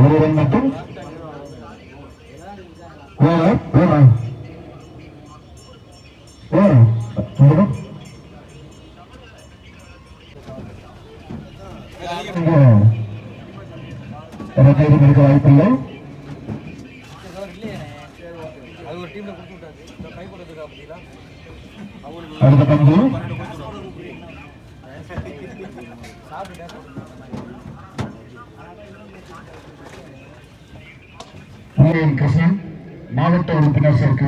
ஒருவன் மட்டும் எடுக்க வாய்ப்பில்லை. அடுத்த பந்து கிருஷ்ணன், மாவட்ட உறுப்பினர் சேர்க்கை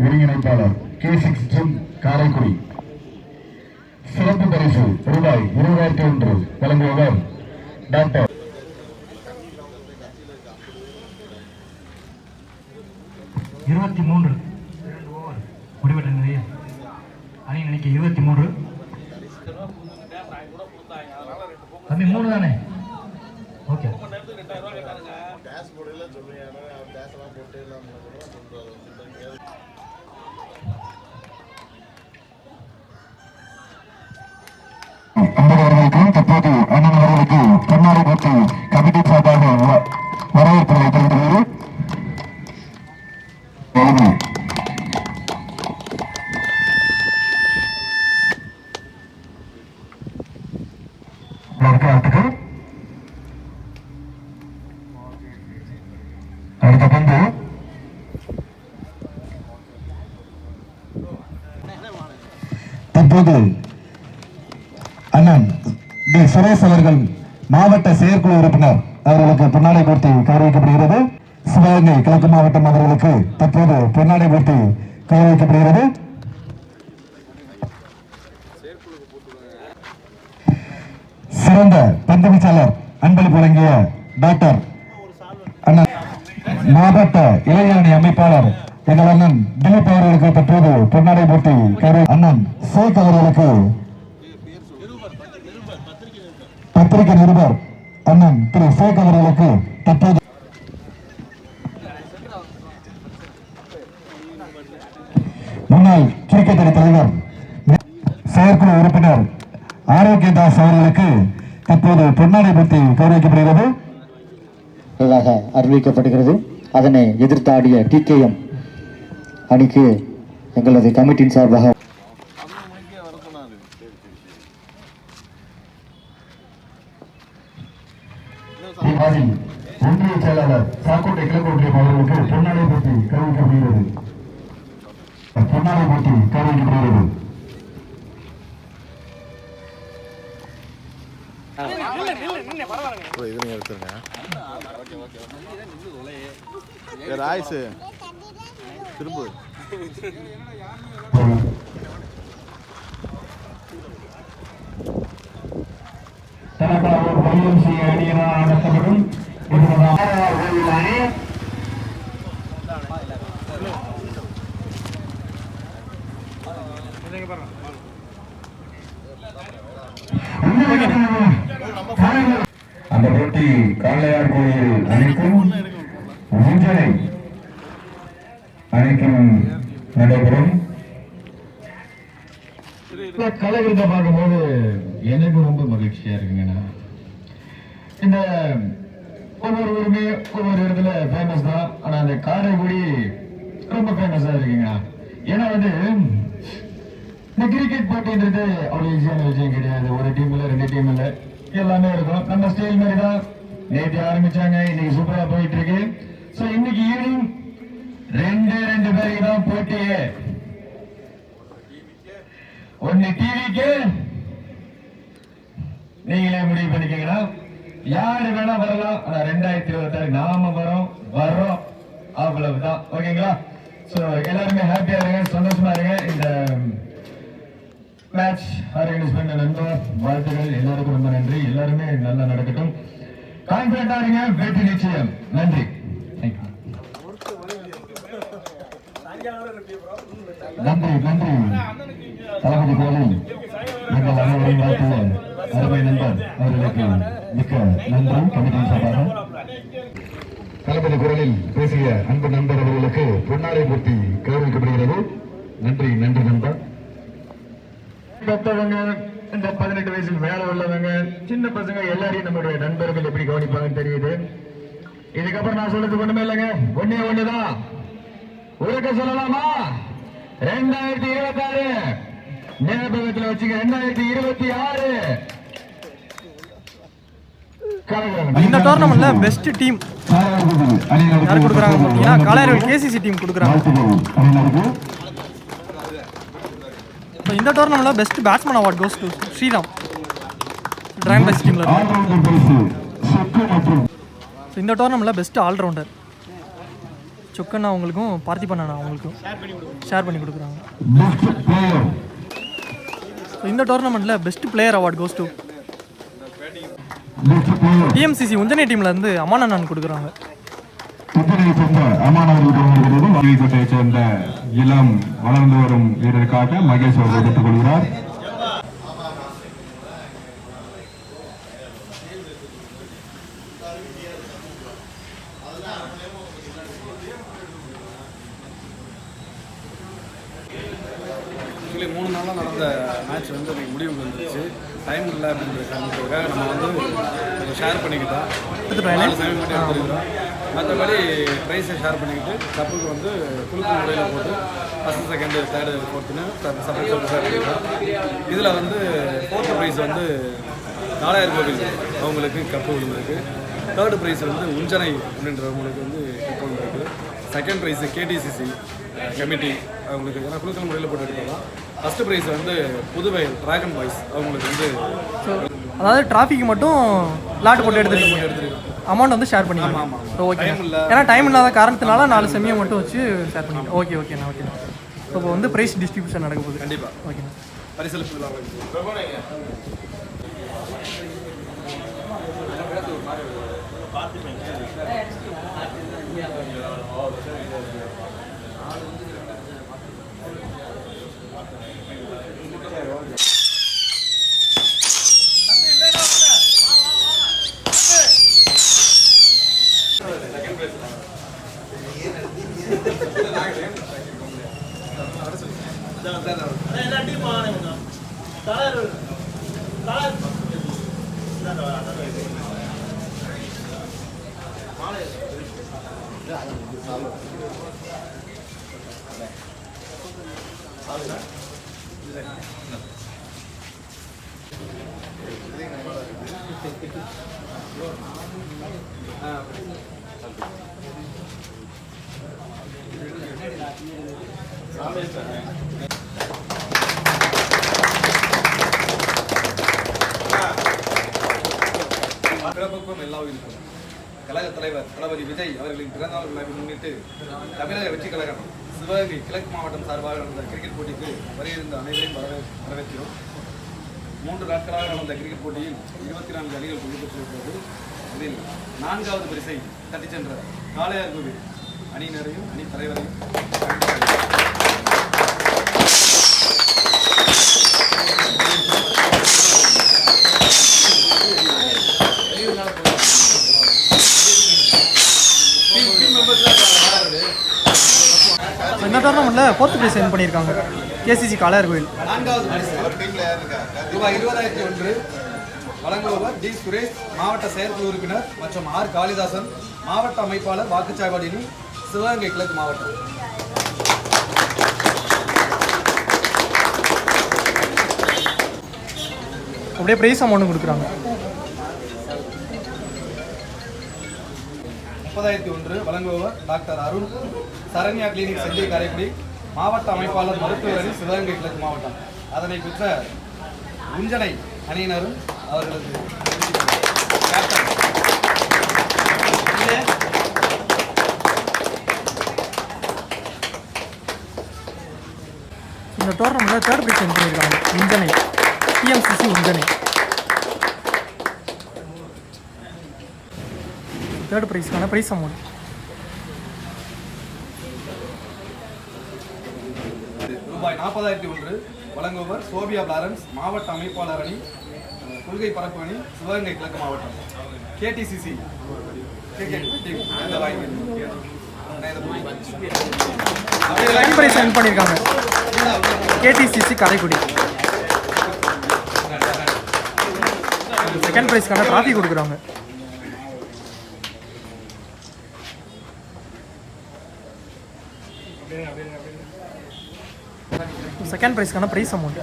ஒருங்கிணைப்பாளர் K6 ஜிம் காரைக்குடி. சிறப்பு பரிசு ரூபாய் 20,001 வழங்குபவர் டாக்டர் 23 முடிவெட்ட நிறைய அணி நினைக்க 23 தம்பி 3 தானே. ஓகே தற்போது அண்ணன் அவர்களுக்கு கண்ணாடி போட்டு கமிட்டி சார்பாக வரவேற்புகளை தெரிவித்துள்ளது. அடுத்த பந்து தற்போது அண்ணன் டி சுரேஷ் அவர்கள் மாவட்ட செயற்குழு உறுப்பினர் அவர்களுக்கு பொன்னாடை போர்த்தி கௌரவிக்கப்படுகிறது. சிவகங்கை கிழக்கு மாவட்டம் அவர்களுக்கு தற்போது பொன்னாடை போர்த்தி கௌரவிக்கப்படுகிறது. சிறந்த பந்து வீச்சாளர் அன்பளிப்பு வழங்கிய டாக்டர் அண்ணன் மாவட்ட இளைஞரணி அமைப்பாளர் எங்கள் அண்ணன் திலீப் அவர்களுக்கு தற்போது பொன்னாடை போர்த்தி அண்ணன் சேக் அவர்களுக்கு பத்திரிகை நிருபர் அண்ணன் திரு சேக் அவர்களுக்கு தற்போது முன்னாள் கிரிக்கெட் அணி தலைவர் செயற்குழு உறுப்பினர் ஆரோக்கியதாஸ் அவர்களுக்கு தற்போது பொன்னாடை போர்த்தி கௌரவிக்கப்படுகிறது. அறிவிக்கப்படுகிறது. அதனை எதிர்த்தாடிய TKM அணிக்கு எங்களது கமிட்டியின் சார்பாக ஒன்றிய செயலாளர் சாக்கோட்டை கிழக்கு ஒன்றியம் அவர்களுக்கு பொன்னாடை போர்த்தி கௌரவிக்கப்படுகிறது. பொன்னாடை போர்த்தி கௌரவிக்கப்படுகிறது. திரும்ப அணியினால் நடத்தப்படும் அந்த போட்டி காளையார் கோயில் அணிக்கும் ஊஞ்சலை அணிக்கும் நடைபெறும். கலைவிருந்த பார்க்கும்போது எனக்கு ரொம்ப மகிழ்ச்சியா இருக்குங்கண்ணா. இந்த ஒவ்வொரு ஊருமே ஒவ்வொரு இடத்துல ஃபேமஸ் தான். ஆனா அந்த காரைக்குடி ரொம்ப ஃபேமஸா இருக்குங்கண்ணா. ஏன்னா இந்த கிரிக்கெட் போட்டின்றது அவ்வளவு ஈஸியான விஷயம் கிடையாது. ஒரு டீம் இல்ல, 2 டீம் இல்ல, எல்லாமே இருக்கும். நம்ம ஸ்டைல் மாதிரி தான் நேற்று ஆரம்பிச்சாங்க, இன்னைக்கு சூப்பரா போயிட்டு இருக்கு. சோ இன்னைக்கு ஈவினிங் 2 பேருக்கு தான் போட்டியே. ஒன்னு டிவிக்கு நீங்களே முடிவு பண்ணிக்கீங்கன்னா யாரு வேணா வரலாம். ஆனா 2026 நாம வரோம் அவ்வளவுதான். ஓகேங்களா? சோ எல்லாருமே ஹாப்பியா இருங்க, சந்தோஷமா இருங்க. இந்த மேட்ச் ஆர்கனைஸ் பண்ண நண்பர் வாழ்த்துக்கள். எல்லாருக்கும் ரொம்ப நன்றி. எல்லாருமே நல்லா நடக்கட்டும். கான்பிடண்டா இருங்க, வெற்றி நிச்சயம். நன்றி. நன்றி தளபதி கோவில் எங்கள் அனைவரையும் வாழ்த்துவ அருமை நண்பர் அவர்களுக்கு மிக்க நன்றி. கமிட்டியின் சார்பாக தளபதி குரலில் பேசிய அன்பு நண்பர் அவர்களுக்கு பொன்னாடை போர்த்தி கௌரவிக்கப்படுகிறது. நன்றி நண்பர். இந்த 18 வயசுக்கு மேல உள்ளவங்க சின்ன பசங்க எல்லாரையும் நம்முடைய நண்பர்கள் எப்படி கவனிப்பாங்கன்னு தெரியுது. இதுக்கப்புறம் நான் சொல்றதுக்கு ஒண்ணுமே இல்லைங்க. ஒண்ணே ஒண்ணுதான் உறக்க சொல்லலாமா? 2026 ஞாபகத்தில் வச்சுக்க. 2026 இந்த டோர்னமெண்ட்ல பெஸ்ட் டீம் யார் கொடுக்குறாங்க பார்த்தீங்கன்னா காளையார்கோவில் கேசிசி டீம் கொடுக்குறாங்க. இப்போ இந்த டோர்னமெண்ட்ல best batsman award goes to Sriram Dragon Boys டீம்ல இருக்கு. இந்த டோர்னமெண்ட்ல பெஸ்ட் ஆல்ரவுண்டர் சொக்கண்ணா அவங்களுக்கும் பார்த்திபன் அண்ணா அவங்களுக்கும் ஷேர் பண்ணி கொடுக்குறாங்க. இந்த டோர்னமெண்ட்ல best player award goes to TMCC Unjanai டீம்ல இருந்து அமான் அண்ணன் கொடுக்குறாங்க. சேர்ந்த இளம் வளர்ந்து வரும் வீரருக்காக மகேஷ் அவர்கள் எடுத்துக் கொள்கிறார். மூணு நாளாக நடந்த மேட்ச் வந்து எனக்கு முடிவுக்கு வந்துருச்சு. டைம் இல்லை அப்படின்ற காரணத்துக்காக நம்ம வந்து கொஞ்சம் ஷேர் பண்ணிக்கிட்டோம். 4 சமயம் மட்டும் எடுத்துருக்கிறோம். மற்றபடி ப்ரைஸை ஷேர் பண்ணிக்கிட்டு கப்புக்கு வந்து குழுக்கு முறையில் போட்டு ஃபஸ்ட்டு செகண்டு தேர்டு ஃபோர்த்துன்னு செப்பரேட் ஷேர் பண்ணிக்கிட்டோம். இதில் வந்து 4th ப்ரைஸ் வந்து காளையார்கோவில் அவங்களுக்கு கப்பு விழுந்திருக்கு. 3rd ப்ரைஸ் வந்து உஞ்சனை அப்படின்றவங்களுக்கு வந்து கப்பு விழுந்திருக்கு. 2nd ப்ரைஸு கேடிசிசி கமிட்டி அவங்களுக்கு ஏன்னா குழுக்கள் முறையில் போட்டு எடுக்கலாம். 1st ப்ரைஸ் வந்து புதுவை டிராகன் பாய்ஸ் அவங்களுக்கு வந்து அதாவது டிராஃபிக் மட்டும் லாட் போட்டு எடுத்துருக்கோம். அமௌண்ட் வந்து ஷேர் பண்ணிக்கலாம். ஓகே, ஏன்னா டைம் இல்லாத காரணத்தினால 4 செமியை மட்டும் வச்சு ஷேர் பண்ணிக்கலாம். ஓகேண்ணா. இப்போ வந்து ப்ரைஸ் டிஸ்ட்ரிபியூஷன் நடக்க போகுது. கண்டிப்பாக ஓகேண்ணா. பரிசளிப்பு பிறப்புக்கும் எல்லா உயிர்க்கும் கழக தலைவர் தளபதி விஜய் அவர்களின் பிறந்தநாள் விழாவை முன்னிட்டு தமிழக வெற்றி கழகம் சிவகங்கை கிழக்கு மாவட்டம் சார்பாக நடந்த கிரிக்கெட் போட்டிக்கு வருகின்ற அனைவரையும் வரவேற்கிறோம். 3 நாட்களாக நடந்த கிரிக்கெட் போட்டியில் 24 அணிகள் பங்கு பெற்றிருக்கிறது. இதில் 4வது பரிசை தட்டிச் சென்ற காளையார்கோவில் அணியினரையும் அணி தலைவரையும் இந்த டோர்னமெண்ட்ல 4th ப்ரைஸ் வின் பண்ணியிருக்காங்க கேசிசி காளையார்கோவில். 4வது பரிசு ரூபாய் 20,001 வழங்குபவர் டி சுரேஷ், மாவட்ட செயற்குழு உறுப்பினர், மற்றும் ஆர் காளிதாசன், மாவட்ட அமைப்பாளர், வாக்குச்சாவடி அணி, சிவகங்கை கிழக்கு மாவட்டம். அப்படியே ப்ரைஸ் அமௌண்ட் கொடுக்குறாங்க. 30,001 வழங்குபவர் டாக்டர் அருண், சரண்யா கிளினிக் செஞ்சி காரைக்குடி, மாவட்ட அமைப்பாளர், மருத்துவர் அணி, சிவகங்கை கிழக்கு மாவட்டம். அதனை பெற்ற உஞ்சனை அணியினரும் அவர்களது இந்த டோர்னமெண்ட்ல 3rd ப்ரைஸ் வின் பண்ணியிருக்காங்க Unjanai டிஎம்சிசி Unjanai. 3rd ப்ரைஸ்க்கான prize amount ரூபாய் 40,001 வழங்குபவர் சோபியா பிளாரன்ஸ், மாவட்ட அமைப்பாளர் அணி, கொள்கை பரப்பு அணி, சிவகங்கை கிழக்கு மாவட்டம். கேடிசிசி ப்ரைஸ் வின் பண்ணியிருக்காங்க கேடிசிசி காரைக்குடி. செகண்ட் ப்ரைஸ்க்கான ட்ராஃபி கொடுக்குறாங்க. செகண்ட் ப்ரைஸ்க்கான ப்ரைஸ் அமௌண்ட்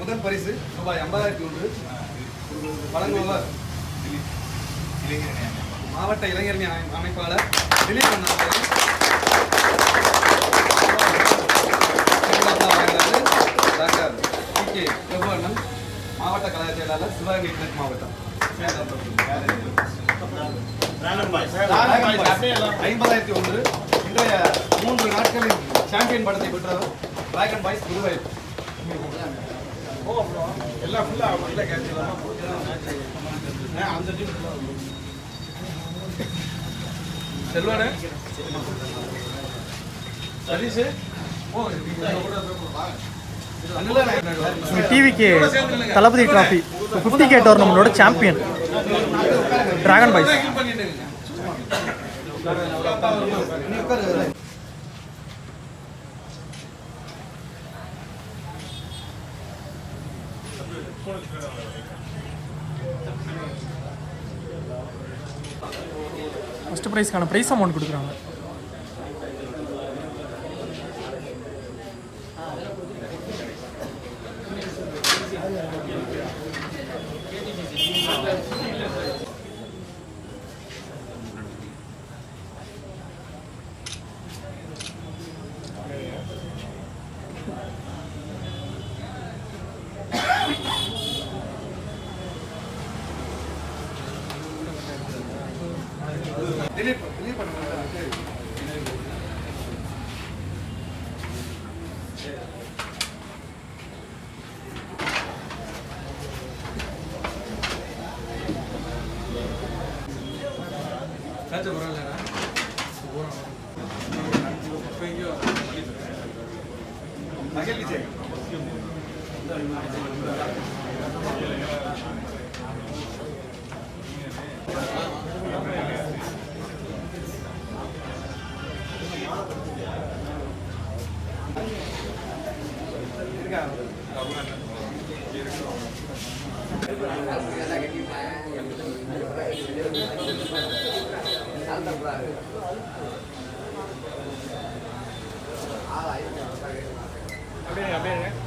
முதல் பரிசு ரூபாய் 50,100 வழங்குபவர் மாவட்ட இளைஞரணி அமைப்பாளர் திலீப் அண்ணா அவர்கள். Doctor DK. பிரபு அண்ணன், மாவட்ட கழக செயலாளர், சிவகங்கை கிழக்கு மாவட்டம். 50,100 இன்றைய 3 நாட்களின் சாம்பியன் படத்தை பெற்றவர் டிராகன் பாய்ஸ் புதுவையில். எல்லாம் ஃபுல்லாக கேட்ச் அந்த டீம் செல்வானே சதீஷ். டிவிக்கு தளபதி டிராஃபி 50K டோர்னமெண்டோட சாம்பியன் டிராகன் பாய்ஸ். ஃபர்ஸ்ட் ப்ரைஸ்க்கான ப்ரைஸ் அமௌண்ட் கொடுக்குறாங்க. திலீப் மகிழ் விஜய். அப்படியே